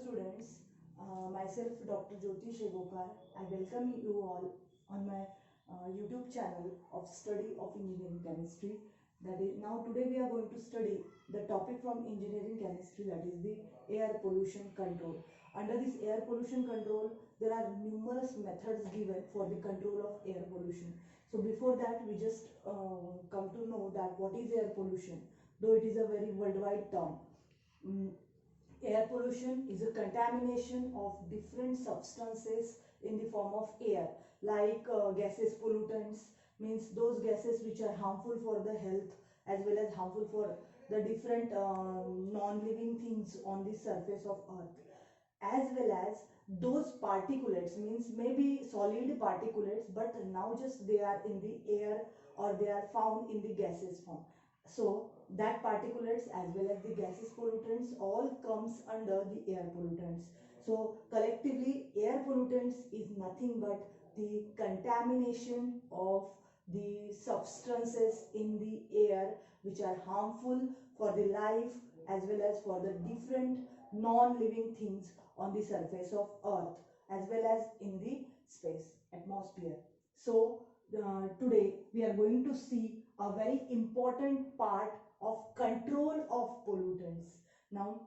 students, myself Dr. Jyoti Shegokar. I welcome you all on my YouTube channel of study of engineering chemistry. That is, now today we are going to study the topic from engineering chemistry, that is the air pollution control. Under this air pollution control, there are numerous methods given for the control of air pollution. So before that, we just come to know that what is air pollution, though it is a very worldwide term. Mm, Air pollution is a contamination of different substances in the form of air, like gases, pollutants, means those gases which are harmful for the health as well as harmful for the different non-living things on the surface of earth, as well as those particulates, means maybe solid particulates, but now just they are in the air or they are found in the gases form. So that particulates as well as the gases pollutants all comes under the air pollutants. So collectively air pollutants is nothing but the contamination of the substances in the air which are harmful for the life as well as for the different non-living things on the surface of earth as well as in the space atmosphere. So today we are going to see a very important part of control of pollutants. Now,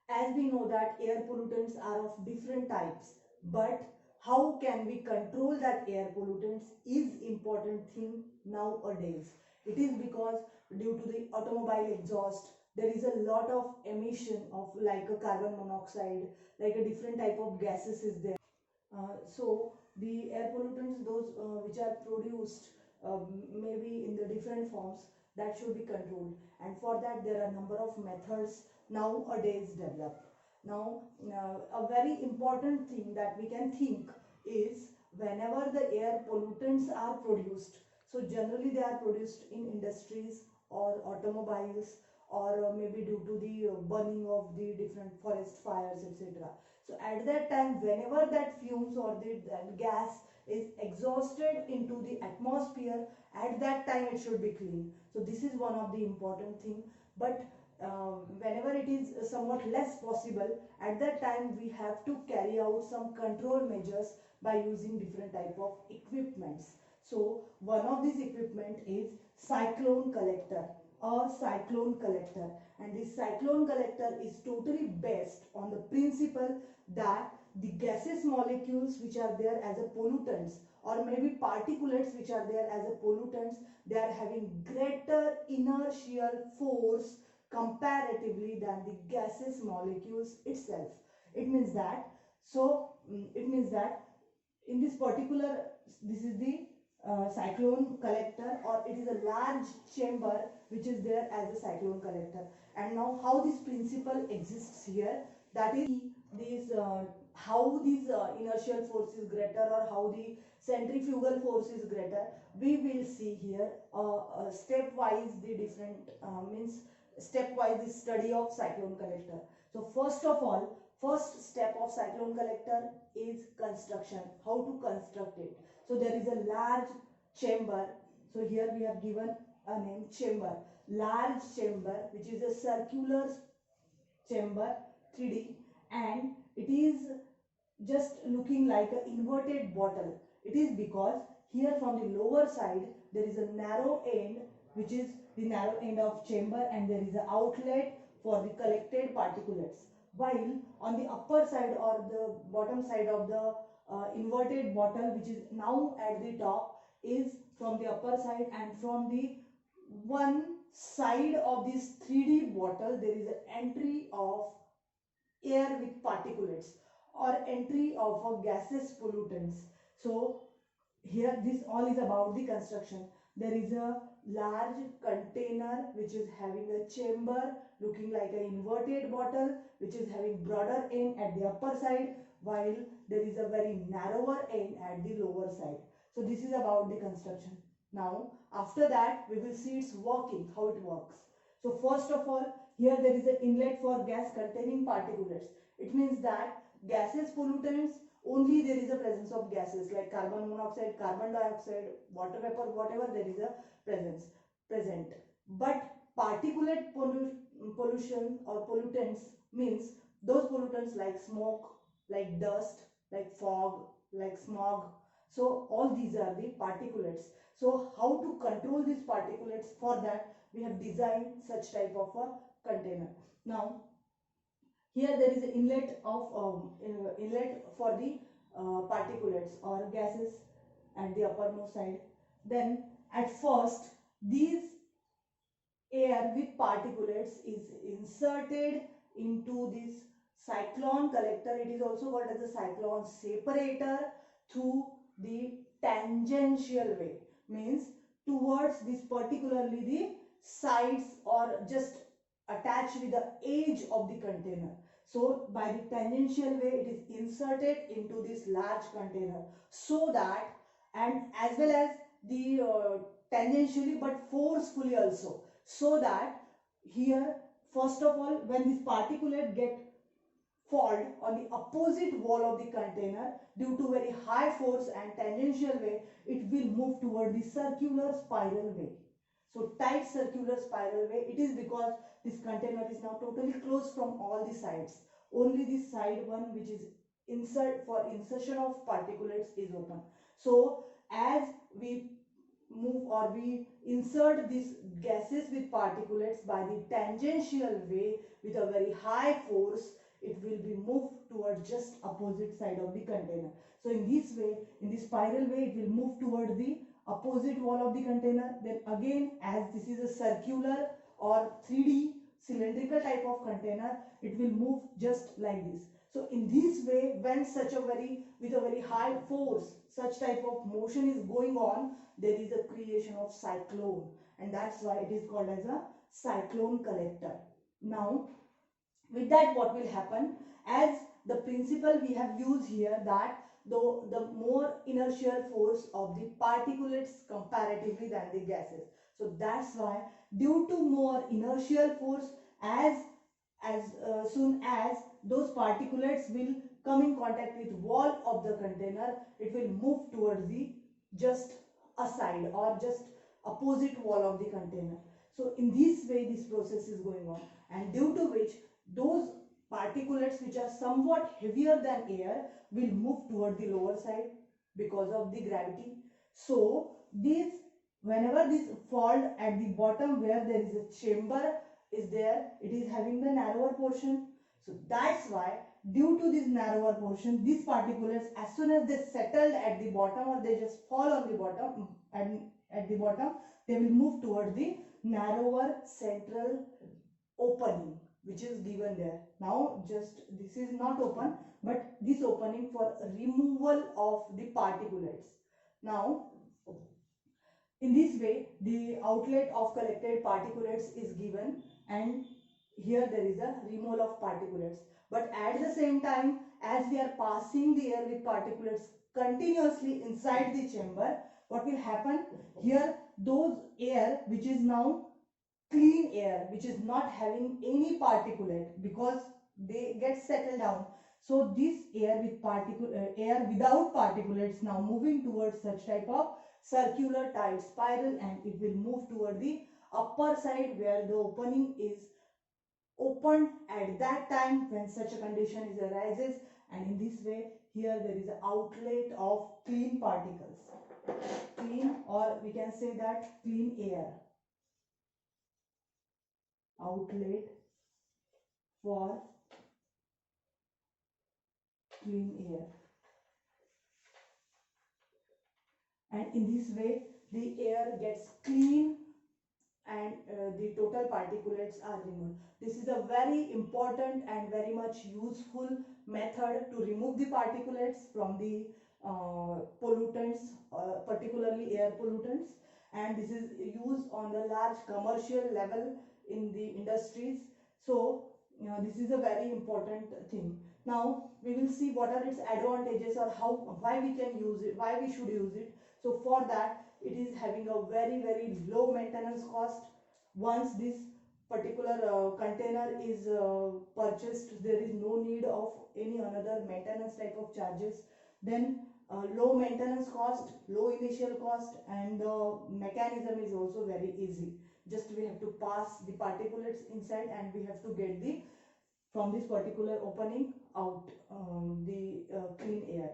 as we know that air pollutants are of different types, but how can we control that air pollutants is important thing nowadays. It is because due to the automobile exhaust there is a lot of emission of like a carbon monoxide, like a different type of gases is there. So the air pollutants, those which are produced maybe in the different forms, that should be controlled, and for that there are number of methods nowadays developed. Now a very important thing that we can think is whenever the air pollutants are produced, so generally they are produced in industries or automobiles or maybe due to the burning of the different forest fires, etc. So at that time, whenever that fumes or that gas is exhausted into the atmosphere, at that time it should be clean. So this is one of the important thing. But whenever it is somewhat less possible, at that time we have to carry out some control measures by using different type of equipments. So one of these equipment is cyclone collector or cyclone collector, and this cyclone collector is totally based on the principle that the gaseous molecules which are there as a pollutants or maybe particulates which are there as a pollutants, they are having greater inertial force comparatively than the gaseous molecules itself. It means that, it means that in this particular, this is the cyclone collector, or it is a large chamber which is there as a cyclone collector. And now how this principle exists here, that is this how this inertial force is greater or how the centrifugal force is greater, we will see here stepwise the different means stepwise the study of cyclone collector. So first of all, first step of cyclone collector is construction, how to construct it. So there is a large chamber, so here we have given a name chamber, large chamber which is a circular chamber 3D, and it is just looking like an inverted bottle. It is because here from the lower side there is a narrow end which is the narrow end of chamber, and there is an outlet for the collected particulates, while on the upper side or the bottom side of the inverted bottle which is now at the top is from the upper side, and from the one side of this 3D bottle there is an entry of air with particulates or entry of a gaseous pollutants. So here this all is about the construction. There is a large container which is having a chamber looking like an inverted bottle which is having broader end at the upper side, while there is a very narrower end at the lower side. So this is about the construction. Now after that we will see its working, how it works. So first of all, here there is an inlet for gas containing particulates. It means that gaseous pollutants, only there is a presence of gases like carbon monoxide, carbon dioxide, water vapor, whatever there is a present. But particulate pollution or pollutants means those pollutants pollutants like smoke, like dust, like fog, like smog. So all these are the particulates. So how to control these particulates? For that we have designed such type of a container. Now here there is an inlet for the particulates or gases at the uppermost side. Then at first these air with particulates is inserted into this cyclone collector. It is also called as a cyclone separator through the tangential way, means towards this, particularly the sides or just attached with the edge of the container. So by the tangential way it is inserted into this large container, so that, and as well as the tangentially but forcefully also, so that here first of all when this particulate get fall on the opposite wall of the container, due to very high force and tangential way, it will move toward the circular spiral way. So tight circular spiral way, it is because this container is now totally closed from all the sides. Only the side one, which is insertion of particulates, is open. So as we move or we insert these gases with particulates by the tangential way with a very high force, it will be moved towards just opposite side of the container. So in this way, in the spiral way, it will move toward the opposite wall of the container. Then again, as this is a circular or 3D cylindrical type of container, it will move just like this. So in this way, when with a very high force, such type of motion is going on, there is a creation of cyclone, and that's why it is called as a cyclone collector. Now with that, what will happen, as the principle we have used here, that though the more inertial force of the particulates comparatively than the gases. So that's why due to more inertial force, as soon as those particulates will come in contact with wall of the container, it will move towards the just aside or just opposite wall of the container. So in this way this process is going on, and due to which those particulates which are somewhat heavier than air will move toward the lower side because of the gravity. So this, whenever this fall at the bottom where there is a chamber is there, it is having the narrower portion. So that's why due to this narrower portion, these particulates, as soon as they settled at the bottom or they just fall on the bottom and at the bottom, they will move toward the narrower central opening which is given there. Now just this is not open, but this opening for removal of the particulates. Now in this way the outlet of collected particulates is given, and here there is a removal of particulates. But at the same time, as we are passing the air with particulates continuously inside the chamber, what will happen here, those air which is now clean air, which is not having any particulate because they get settled down. So this air with air without particulates now moving towards such type of circular tight spiral, and it will move toward the upper side where the opening is opened at that time when such a condition is arises, and in this way here there is an outlet of clean particles, clean, or we can say that clean air, outlet for clean air, and in this way the air gets clean and the total particulates are removed. This is a very important and very much useful method to remove the particulates from the pollutants, particularly air pollutants, and this is used on the large commercial level in the industries. So this is a very important thing. Now we will see what are its advantages or why we can use it, why we should use it. So for that, it is having a very low maintenance cost. Once this particular container is purchased, there is no need of any another maintenance type of charges. Then low maintenance cost, low initial cost, and the mechanism is also very easy. Just we have to pass the particulates inside and we have to get the from this particular opening out the clean air.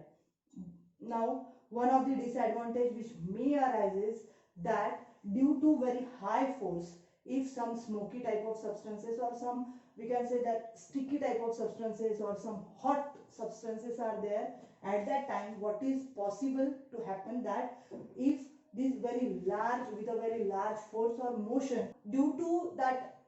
Now one of the disadvantage which may arise is that due to very high force, if some smoky type of substances or some, we can say that sticky type of substances or some hot substances are there, at that time what is possible to happen, that if this very large, with a very large force or motion, due to that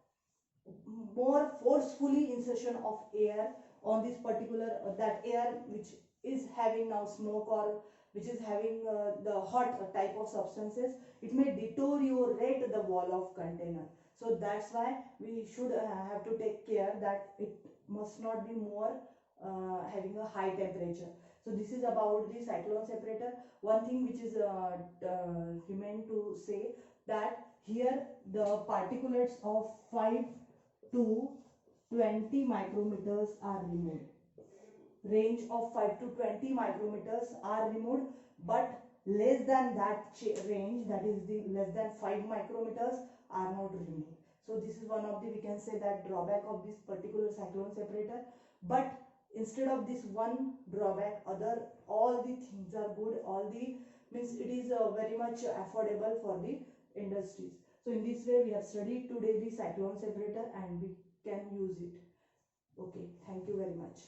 more forcefully insertion of air on this particular that air which is having now smoke or which is having the hot type of substances, it may deteriorate the wall of container. So that's why we should have to take care that it must not be more having a high temperature. So this is about the cyclone separator. One thing which is remain to say, that here the particulates of 5 to 20 micrometers are removed. Range of 5 to 20 micrometers are removed, but less than that range, that is the less than 5 micrometers, are not removed. So this is one of the, we can say that, drawback of this particular cyclone separator. But instead of this one drawback, other all the things are good. All the means it is very much affordable for the industries. So in this way we have studied today the cyclone separator and we can use it. Okay, thank you very much.